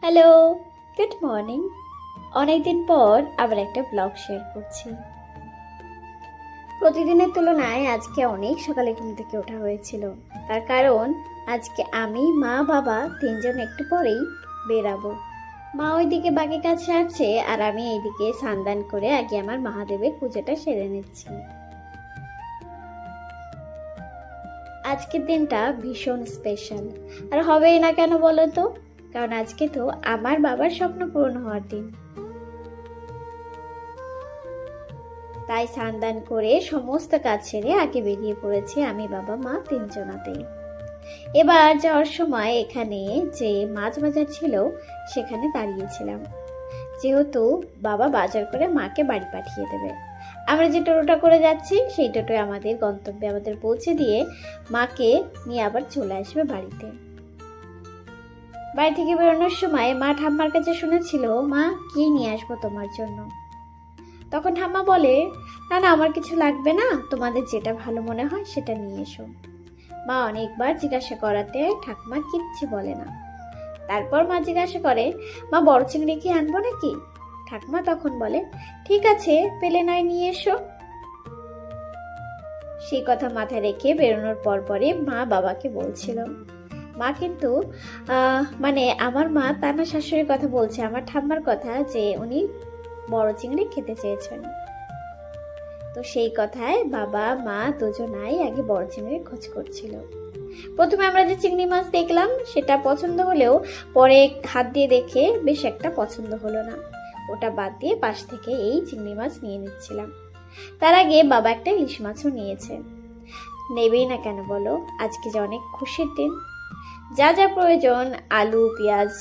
Hello, good morning. অনেকদিন পর আবার একটা ব্লগ শেয়ার করছি। প্রতিদিনের তুলনায় আজকে অনেক সকালে ঘুম থেকে ওঠা হয়েছিল। তার কারণ আজকে আমি, মা, বাবা তিনজন একটু পরেই বেরাবো। মা ওইদিকে বাকি কাজ সারছে আর আমি এইদিকে স্নান করে আগে আমার মহাদেবের পুজোটা সেরে নিচ্ছি। আজকের দিনটা ভীষণ স্পেশাল, আর হবেই না কেন বলো তো? কারণ আজকে তো আমার বাবার স্বপ্ন পূরণ হওয়ার দিন। তাই স্নান করে সমস্ত কাজ সেরে আগে বেরিয়ে পড়েছি আমি, বাবা, মা তিনজনাতেই। এবার যাওয়ার সময় এখানে যে মাছ বাজার ছিল সেখানে দাঁড়িয়েছিলাম, যেহেতু বাবা বাজার করে মাকে বাড়ি পাঠিয়ে দেবে। আমরা যে টোটোটা করে যাচ্ছি সেই টোটোয় আমাদের গন্তব্যে আমাদের পৌঁছে দিয়ে মাকে নিয়ে আবার চলে আসবে বাড়িতে। বাড়ি থেকে বেরোনোর সময় মা ঠাম্মার কাছে শুনেছিল, মা কি নিয়ে আসবো তোমার জন্য। তখন ঠাম্মা বলে, না না, আমার কিছু লাগবে না, তোমাদের যেটা ভালো মনে হয় সেটা নিয়ে এসো। মা অনেকবার জিজ্ঞাসা করাতে ঠাকুমা কিচ্ছু বলে না। তারপর মা জিজ্ঞাসা করে, মা বড় চিংড়ি কি আনবো নাকি? ঠাকুমা তখন বলে, ঠিক আছে, পেলে নয় নিয়ে এসো। সেই কথা মাথায় রেখে বেরোনোর পরে মা বাবাকে বলছিল। মা কিন্তু মানে আমার মা তার না শাশুড়ির কথা বলছে, আমার ঠাম্মার কথা, যে উনি বড় চিংড়ি খেতে চেয়েছেন। তো সেই কথায় বাবা মা দুজনাই আগে বড় চিংড়ির খোঁজ করছিল। প্রথমে আমরা যে চিংড়ি মাছ দেখলাম সেটা পছন্দ হলেও পরে হাত দিয়ে দেখে বেশ একটা পছন্দ হলো না। ওটা বাদ দিয়ে পাশ থেকে এই চিংড়ি মাছ নিয়ে নিচ্ছিলাম। তার আগে বাবা একটা ইলিশ মাছও নিয়েছে। নেবেই না কেন বলো? আজকে যে অনেক খুশির দিন। যা যা প্রয়োজন, আলু, পেঁয়াজ,